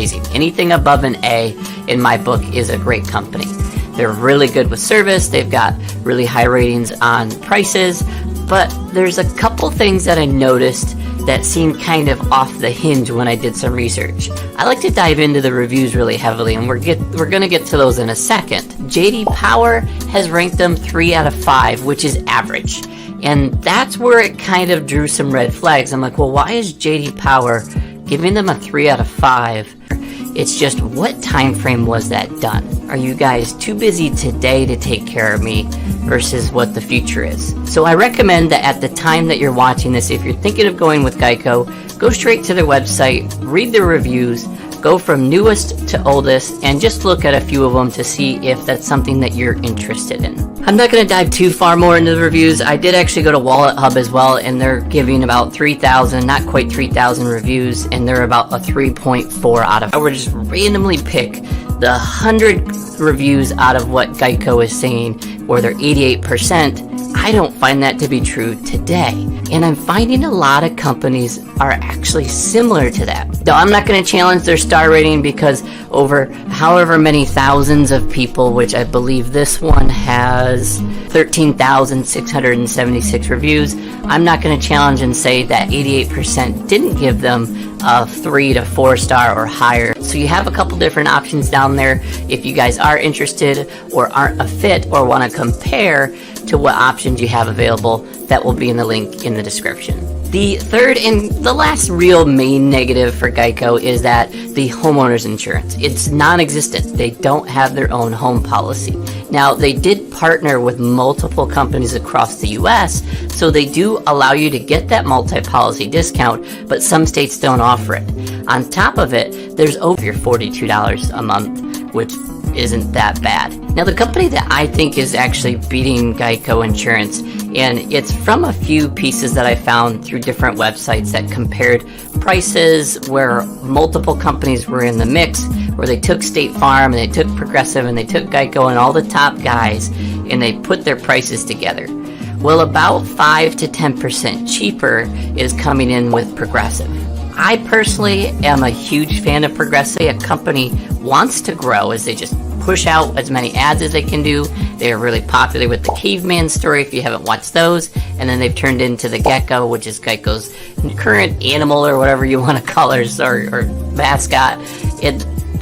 amazing. Anything above an A in my book is a great company. They're really good with service. They've got really high ratings on prices, but there's a couple things that I noticed that seemed kind of off the hinge when I did some research. I like to dive into the reviews really heavily, and we're gonna get to those in a second. JD Power has ranked them 3 out of 5, which is average. And that's where it kind of drew some red flags. I'm like, well, why is JD Power giving them a 3 out of 5? It's just, what time frame was that done? Are you guys too busy today to take care of me versus what the future is? So I recommend that at the time that you're watching this, if you're thinking of going with Geico, go straight to their website, read the reviews, go from newest to oldest, and just look at a few of them to see if that's something that you're interested in. I'm not going to dive too far more into the reviews. I did actually go to Wallet Hub as well, and they're giving about 3,000, not quite 3,000 reviews, and they're about a 3.4 out of. I would just randomly pick the 100 reviews out of what Geico is saying, where they're 88%. I don't find that to be true today. And I'm finding a lot of companies are actually similar to that. Now, I'm not going to challenge their star rating because over however many thousands of people, which I believe this one has 13,676 reviews, I'm not going to challenge and say that 88% didn't give them a 3 to 4 star or higher. So you have a couple different options down there if you guys are interested or aren't a fit or want to compare to what options you have available. That will be in the link in the description. The third and the last real main negative for Geico is that the homeowner's insurance, it's non-existent. They don't have their own home policy. Now, they did partner with multiple companies across the US, so they do allow you to get that multi-policy discount, but some states don't offer it. On top of it, there's over your $42 a month, which isn't that bad. Now, the company that I think is actually beating Geico Insurance, and it's from a few pieces that I found through different websites that compared prices where multiple companies were in the mix, where they took State Farm and they took Progressive and they took Geico and all the top guys and they put their prices together. Well, about 5 to 10% cheaper is coming in with Progressive. I personally am a huge fan of Progressive. A company wants to grow as they just push out as many ads as they can do. They're really popular with the Caveman story, if you haven't watched those. And then they've turned into the Gecko, which is Geico's current animal or whatever you want to call her, or mascot.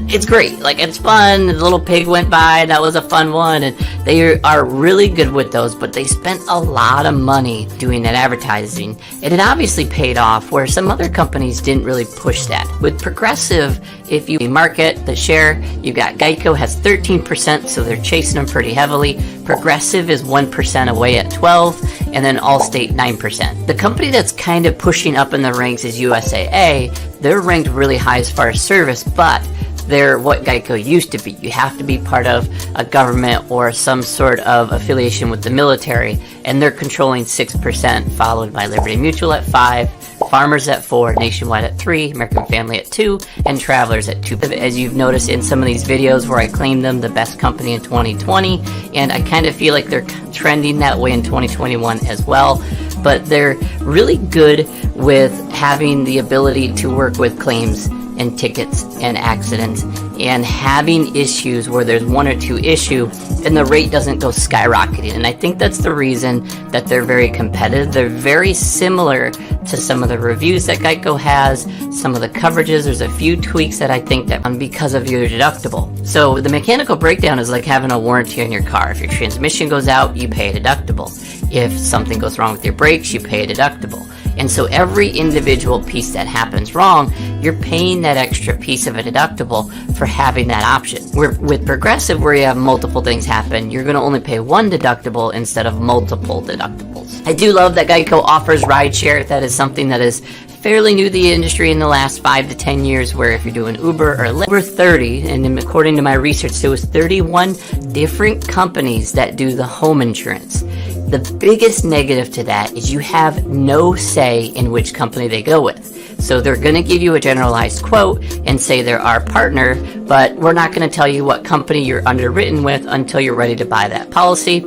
It's great. Like, it's fun. The little pig went by. That was a fun one. And they are really good with those, but they spent a lot of money doing that advertising. And it obviously paid off, where some other companies didn't really push that. With Progressive, if you market the share, you've got Geico has 13%, so they're chasing them pretty heavily. Progressive is 1% away at 12%, and then Allstate 9%. The company that's kind of pushing up in the ranks is USAA. They're ranked really high as far as service, but they're what Geico used to be. You have to be part of a government or some sort of affiliation with the military, and they're controlling 6%, followed by Liberty Mutual at 5%, Farmers at 4%, Nationwide at 3%, American Family at 2%, and Travelers at 2%. As you've noticed in some of these videos where I claim them the best company in 2020, and I kind of feel like they're trending that way in 2021 as well. But they're really good with having the ability to work with claims and tickets and accidents and having issues where there's 1 or 2 issues and the rate doesn't go skyrocketing. And I think that's the reason that they're very competitive. They're very similar to some of the reviews that Geico has, some of the coverages. There's a few tweaks that I think that because of your deductible. So the mechanical breakdown is like having a warranty on your car. If your transmission goes out, you pay a deductible. If something goes wrong with your brakes, you pay a deductible. And so every individual piece that happens wrong, you're paying that extra piece of a deductible for having that option. With Progressive, where you have multiple things happen, you're going to only pay 1 deductible instead of multiple deductibles. I do love that Geico offers rideshare. That is something that is fairly new to the industry in the last 5 to 10 years, where if you're doing Uber or Lyft, over 30, and according to my research, there was 31 different companies that do the home insurance. The biggest negative to that is you have no say in which company they go with. So they're going to give you a generalized quote and say they're our partner, but we're not going to tell you what company you're underwritten with until you're ready to buy that policy.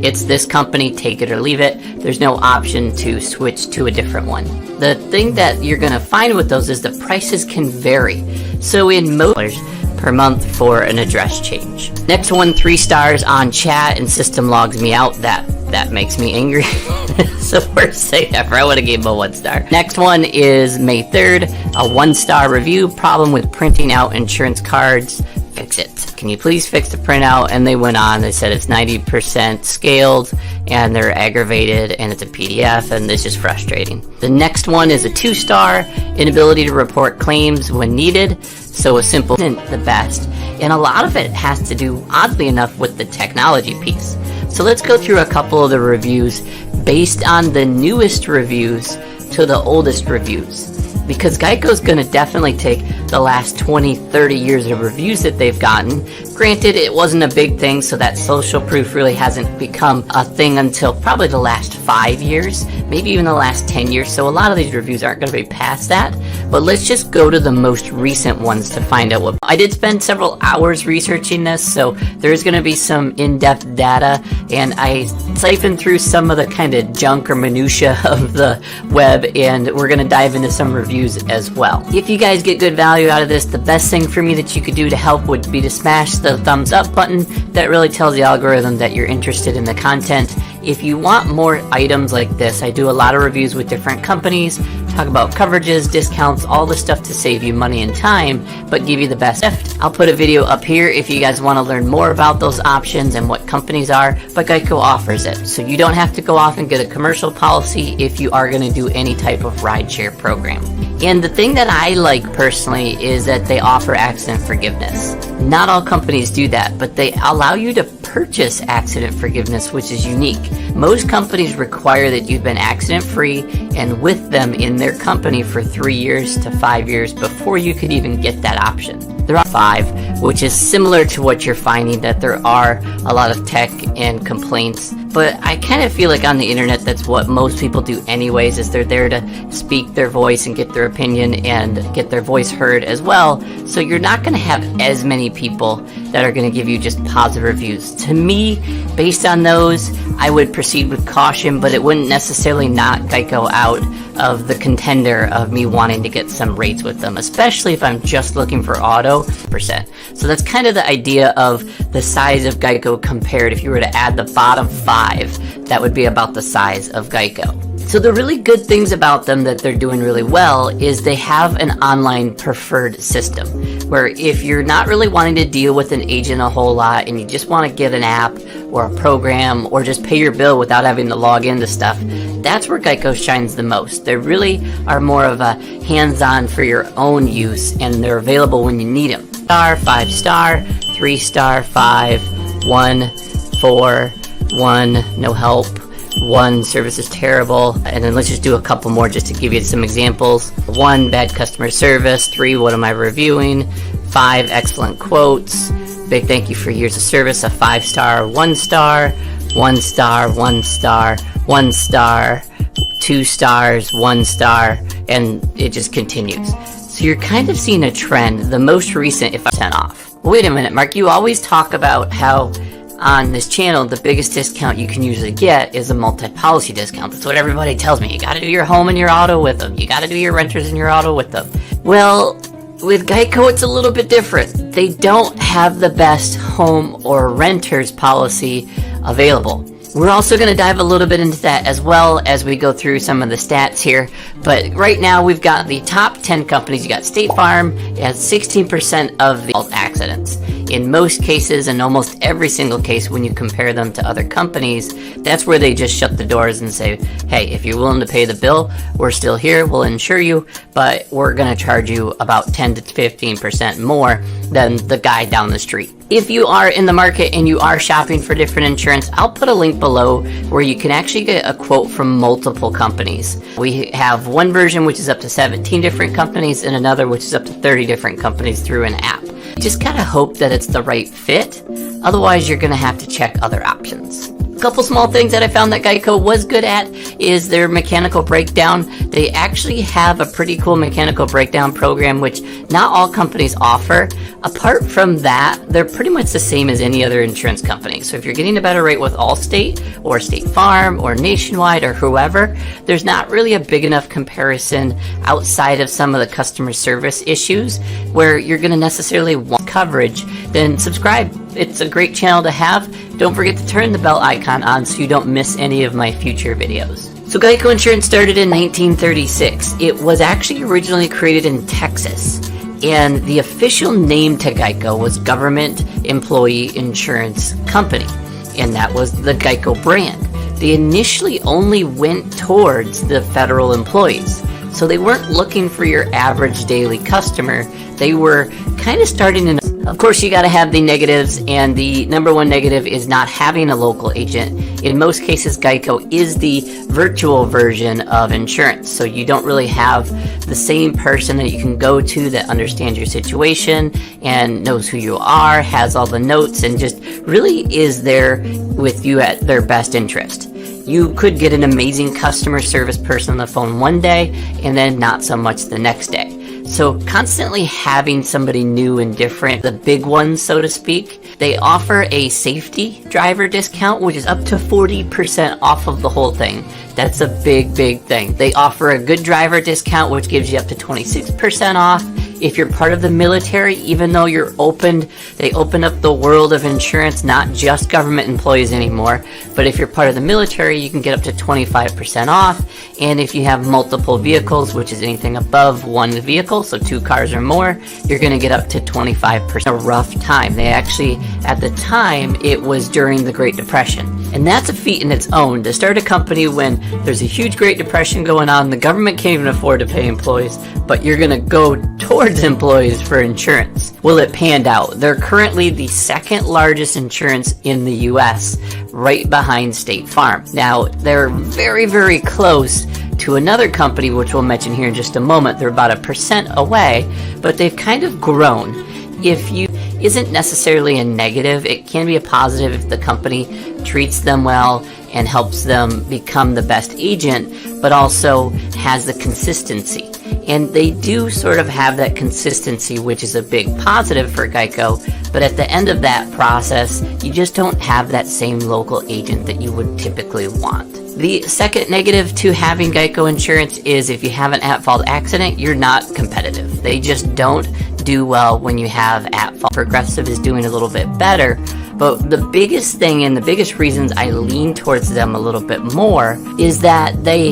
It's this company, take it or leave it. There's no option to switch to a different one. The thing that you're going to find with those is the prices can vary. So in most per month for an address change. Next one, 3 stars on chat and system logs me out. That makes me angry. It's the worst thing ever. I would have gave him a 1 star. Next one is May 3rd, a 1-star review. Problem with printing out insurance cards. Fix it. Can you please fix the printout? And they went on. They said it's 90% scaled and they're aggravated and it's a PDF and it's just frustrating. The next one is a 2-star, inability to report claims when needed. So a simple isn't the best. And a lot of it has to do, oddly enough, with the technology piece. So let's go through a couple of the reviews based on the newest reviews to the oldest reviews. Because Geico's going to definitely take the last 20, 30 years of reviews that they've gotten. Granted, it wasn't a big thing, so that social proof really hasn't become a thing until probably the last 5 years, maybe even the last 10 years, so a lot of these reviews aren't going to be past that. But let's just go to the most recent ones to find out what... I did spend several hours researching this, so there's going to be some in-depth data, and I siphoned through some of the kind of junk or minutia of the web, and we're going to dive into some reviews as well. If you guys get good value out of this, the best thing for me that you could do to help would be to smash the thumbs up button. That really tells the algorithm that you're interested in the content. If you want more items like this, I do a lot of reviews with different companies, talk about coverages, discounts, all the stuff to save you money and time, but give you the best gift. I'll put a video up here if you guys want to learn more about those options and what companies are, but Geico offers it. So you don't have to go off and get a commercial policy if you are going to do any type of rideshare program. And the thing that I like personally is that they offer accident forgiveness. Not all companies do that, but they allow you to purchase accident forgiveness, which is unique. Most companies require that you've been accident free and with them in their company for 3 years to 5 years before you could even get that option. There are 5, which is similar to what you're finding, that there are a lot of tech and complaints, but I kind of feel like on the internet that's what most people do anyways, is they're there to speak their voice and get their opinion and get their voice heard as well. So you're not going to have as many people that are going to give you just positive reviews. To me, based on those, I would proceed with caution, but it wouldn't necessarily knock Geico out of the contender of me wanting to get some rates with them, especially if I'm just looking for auto %. So that's kind of the idea of the size of Geico compared. If you were to add the bottom 5, that would be about the size of Geico. So the really good things about them that they're doing really well is they have an online preferred system where if you're not really wanting to deal with an agent a whole lot and you just want to get an app or a program or just pay your bill without having to log into stuff, that's where Geico shines the most. They really are more of a hands-on for your own use, and they're available when you need them. 5 star, 3 star, 5, 1, 4, 1, no help, 1, service is terrible, and then let's just do a couple more just to give you some examples. 1, bad customer service. 3, what am I reviewing? 5, excellent quotes. Big thank you for years of service. A 5 star, 1 star, 1 star, 1 star, 1 star, 2 stars, 1 star, and it just continues. So you're kind of seeing a trend. The most recent, if I 10 off. Wait a minute, Mark, you always talk about how on this channel, the biggest discount you can usually get is a multi-policy discount. That's what everybody tells me. You gotta do your home and your auto with them. You gotta do your renters and your auto with them. Well, with Geico, it's a little bit different. They don't have the best home or renters policy available. We're also going to dive a little bit into that as well as we go through some of the stats here. But right now we've got the top 10 companies. You got State Farm, it has 16% of the accidents. In most cases, and almost every single case when you compare them to other companies, that's where they just shut the doors and say, hey, if you're willing to pay the bill, we're still here, we'll insure you, but we're going to charge you about 10 to 15% more than the guy down the street. If you are in the market and you are shopping for different insurance, I'll put a link below where you can actually get a quote from multiple companies. We have one version which is up to 17 different companies and another which is up to 30 different companies through an app. You just gotta hope that it's the right fit, otherwise you're gonna have to check other options. Couple small things that I found that Geico was good at is their mechanical breakdown. They actually have a pretty cool mechanical breakdown program, which not all companies offer. Apart from that, they're pretty much the same as any other insurance company. So if you're getting a better rate with Allstate or State Farm or Nationwide or whoever, there's not really a big enough comparison outside of some of the customer service issues where you're going to necessarily want coverage. Then subscribe. It's a great channel to have. Don't forget to turn the bell icon on so you don't miss any of my future videos. So Geico Insurance started in 1936. It was actually originally created in Texas, and the official name to Geico was Government Employee Insurance Company, and that was the Geico brand. They initially only went towards the federal employees, so they weren't looking for your average daily customer. They were kind of starting in. Of course, you got to have the negatives, and the number one negative is not having a local agent. In most cases, Geico is the virtual version of insurance, so you don't really have the same person that you can go to that understands your situation and knows who you are, has all the notes, and just really is there with you at their best interest. You could get an amazing customer service person on the phone one day and then not so much the next day. So constantly having somebody new and different, the big ones, so to speak. They offer a safety driver discount, which is up to 40% off of the whole thing. That's a big, big thing. They offer a good driver discount, which gives you up to 26% off. If you're part of the military, even though you're they open up the world of insurance, not just government employees anymore. But if you're part of the military, you can get up to 25% off. And if you have multiple vehicles, which is anything above one vehicle, so 2 cars or more, you're going to get up to 25%. A rough time. They actually, at the time, it was during the Great Depression. And that's a feat in its own, to start a company when there's a huge Great Depression going on, the government can't even afford to pay employees, but you're going to go towards employees for insurance. Well, it panned out. They're currently the second largest insurance in the US, right behind State Farm. Now, they're very, very close to another company, which we'll mention here in just a moment. They're about 1% away, but they've kind of grown. If you isn't necessarily a negative, it can be a positive if the company treats them well and helps them become the best agent, but also has the consistency. And they do sort of have that consistency, which is a big positive for Geico, but at the end of that process, you just don't have that same local agent that you would typically want. The second negative to having Geico Insurance is if you have an at-fault accident, you're not competitive. They just don't do well when you have at-fault. Progressive is doing a little bit better, but the biggest thing and the biggest reasons I lean towards them a little bit more is that they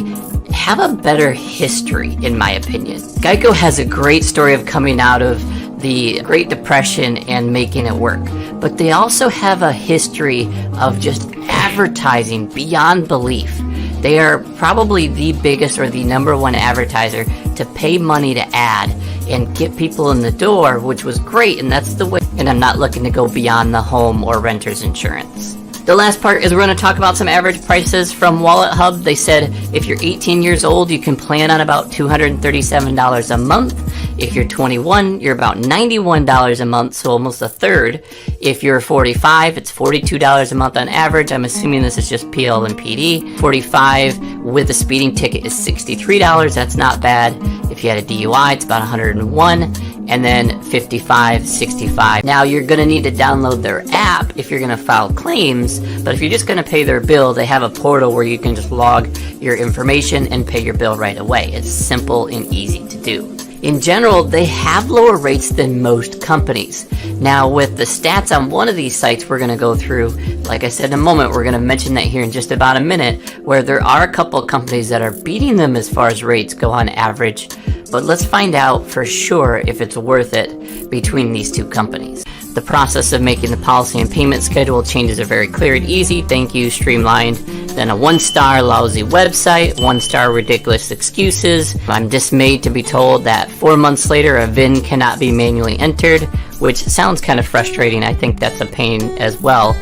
have a better history, in my opinion. Geico has a great story of coming out of the Great Depression and making it work, but they also have a history of just advertising beyond belief. They are probably the biggest or the number one advertiser to pay money to ad and get people in the door, which was great, and that's the way. And I'm not looking to go beyond the home or renter's insurance. The last part is we're going to talk about some average prices from Wallet Hub. They said if you're 18 years old, you can plan on about $237 a month. If you're 21, you're about $91 a month, so almost a third. If you're 45, it's $42 a month on average. I'm assuming this is just PL and PD. 45 with a speeding ticket is $63. That's not bad. If you had a DUI, it's about $101. And then 55, 65. Now you're going to need to download their app if you're going to file claims, but if you're just going to pay their bill, they have a portal where you can just log your information and pay your bill right away. It's simple and easy to do. In general, they have lower rates than most companies. Now, with the stats on one of these sites we're going to go through, like I said in a moment, we're going to mention that here in just about a minute, where there are a couple of companies that are beating them as far as rates go on average. But let's find out for sure if it's worth it between these two companies. The process of making the policy and payment schedule changes are very clear and easy. Thank you, streamlined. Then a 1-star lousy website, 1-star ridiculous excuses. I'm dismayed to be told that 4 months later a VIN cannot be manually entered, which sounds kind of frustrating. I think that's a pain as well.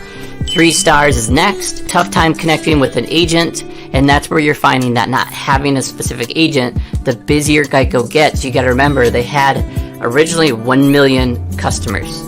3 stars is next. Tough time connecting with an agent, and that's where you're finding that not having a specific agent, the busier Geico gets. You got to remember they had originally 1 million customers.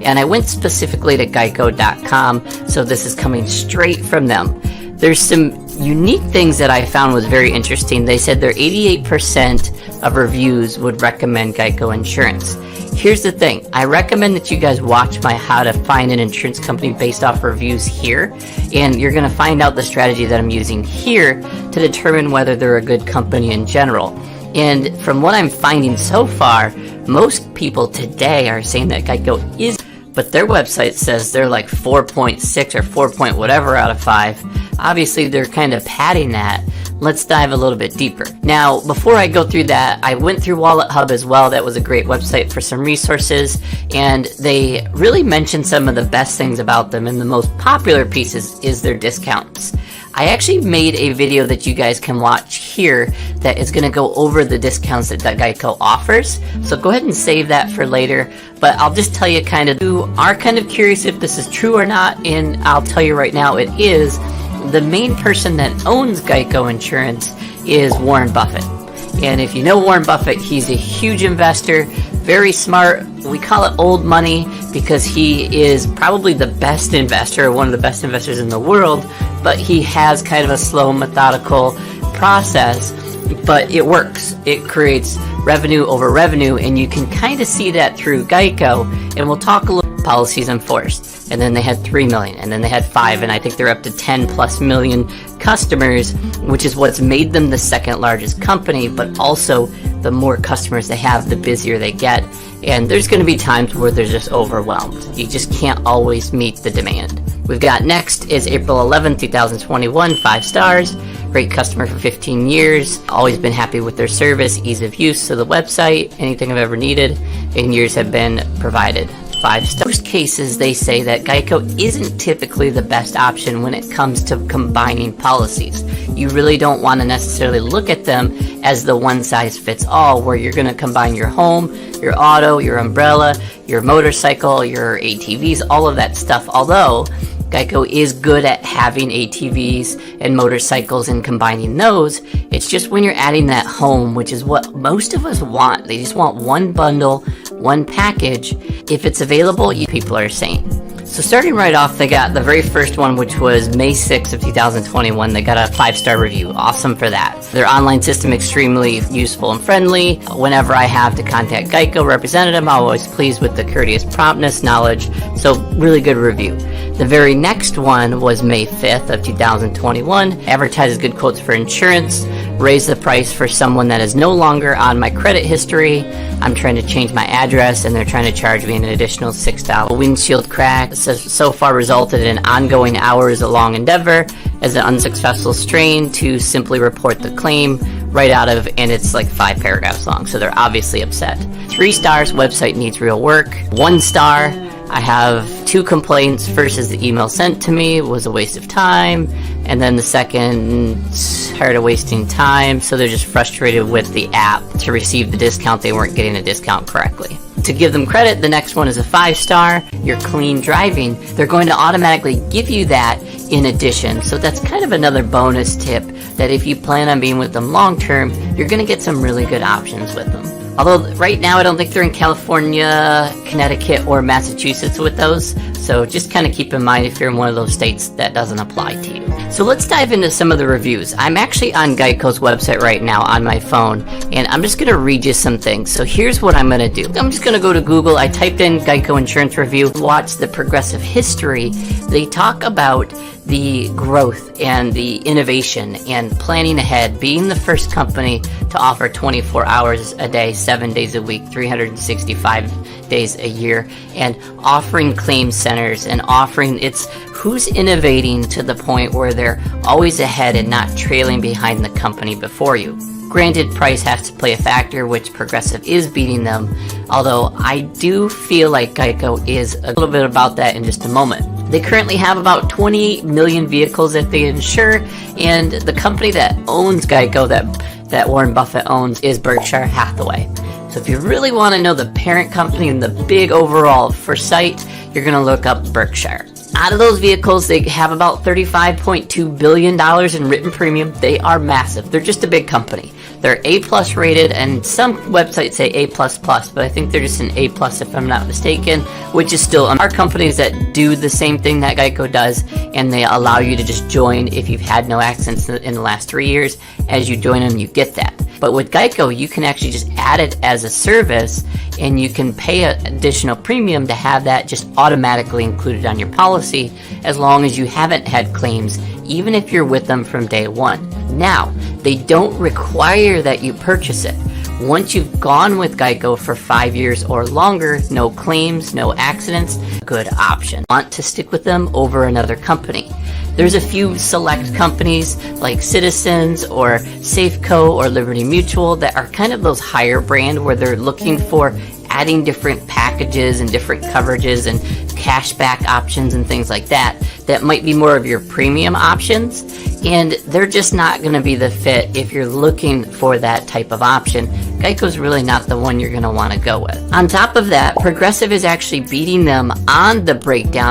and I went specifically to geico.com, so this is coming straight from them. There's some unique things that I found was very interesting. They said their 88% of reviews would recommend Geico Insurance. Here's the thing, I recommend that you guys watch my how to find an insurance company based off reviews here, and you're going to find out the strategy that I'm using here to determine whether they're a good company in general. And from what I'm finding so far, most people today are saying that Geico is, but their website says they're like 4.6 or 4 point whatever out of 5. Obviously they're kind of padding that. Let's dive a little bit deeper. Now, before I go through that, I went through Wallet Hub as well. That was a great website for some resources, and they really mentioned some of the best things about them, and the most popular pieces is their discounts. I actually made a video that you guys can watch here that is going to go over the discounts that Geico offers. So go ahead and save that for later. But I'll just tell you kind of, you are kind of curious if this is true or not, and I'll tell you right now it is. The main person that owns Geico Insurance is Warren Buffett. And if you know Warren Buffett, he's a huge investor, very smart. We call it old money because he is probably the best investor, one of the best investors in the world, but he has kind of a slow, methodical process, but it works. It creates revenue over revenue, and you can kind of see that through Geico, and we'll talk a little policies enforced, and then they had 3 million, and then they had 5, and I think they're up to 10 plus million customers, which is what's made them the second largest company. But also, the more customers they have, the busier they get, and there's going to be times where they're just overwhelmed. You just can't always meet the demand. We've got next is April 11th, 2021, 5 stars. Great customer for 15 years. Always been happy with their service, ease of use of the website, anything I've ever needed, and years have been provided. 5 stars. In most cases, they say that Geico isn't typically the best option when it comes to combining policies. You really don't want to necessarily look at them as the one-size-fits-all, where you're going to combine your home, your auto, your umbrella, your motorcycle, your ATVs, all of that stuff. Although Geico is good at having ATVs and motorcycles and combining those, it's just when you're adding that home, which is what most of us want. They just want one bundle, one package. If it's available, people are saying. So starting right off, they got the very first one, which was May 6th of 2021. They got a 5-star review. Awesome for that. Their online system extremely useful and friendly. Whenever I have to contact Geico representative, I'm always pleased with the courteous promptness, knowledge. So really good review. The very next one was May 5th of 2021. Advertises good quotes for insurance. Raise the price for someone that is no longer on my credit history. I'm trying to change my address, and they're trying to charge me an additional $6. Windshield crack so far resulted in ongoing hours-long endeavor as an unsuccessful strain to simply report the claim right out of, and it's like 5 paragraphs long, so they're obviously upset. 3 stars, website needs real work. 1 star, I have 2 complaints. First is the email sent to me was a waste of time, and then the second, tired of wasting time, so they're just frustrated with the app to receive the discount. They weren't getting a discount correctly. To give them credit, the next one is a 5 star. You're clean driving. They're going to automatically give you that in addition. So that's kind of another bonus tip, that if you plan on being with them long term, you're going to get some really good options with them. Although right now I don't think they're in California, Connecticut, or Massachusetts with those. So just kind of keep in mind if you're in one of those states, that doesn't apply to you. So let's dive into some of the reviews. I'm actually on Geico's website right now on my phone, and I'm just going to read you some things. So here's what I'm going to do. I'm just going to go to Google. I typed in Geico Insurance Review, watch the progressive history. They talk about the growth and the innovation and planning ahead, being the first company to offer 24 hours a day, 7 days a week, 365 days a year, and offering claim centers and offering, it's who's innovating to the point where they're always ahead and not trailing behind the company before you. Granted, price has to play a factor, which Progressive is beating them, although I do feel like Geico is a little bit about that in just a moment. They currently have about 28 million vehicles that they insure, and the company that owns Geico, that Warren Buffett owns, is Berkshire Hathaway. So if you really want to know the parent company and the big overall foresight, you're going to look up Berkshire. Out of those vehicles, they have about $35.2 billion in written premium. They are massive. They're just a big company. They're A+ rated, and some websites say A++, but I think they're just an A+ if I'm not mistaken, which is still are companies that do the same thing that Geico does, and they allow you to just join if you've had no accidents in the last 3 years. As you join them, you get that. But with Geico, you can actually just add it as a service, and you can pay an additional premium to have that just automatically included on your policy as long as you haven't had claims, even if you're with them from day one. Now, they don't require that you purchase it. Once you've gone with Geico for 5 years or longer, no claims, no accidents, good option. Want to stick with them over another company? There's a few select companies like Citizens or Safeco or Liberty Mutual that are kind of those higher brand where they're looking for adding different packages and different coverages and cashback options and things like that that might be more of your premium options, and they're just not going to be the fit if you're looking for that type of option. Geico's really not the one you're going to want to go with. On top of that, Progressive is actually beating them on the breakdown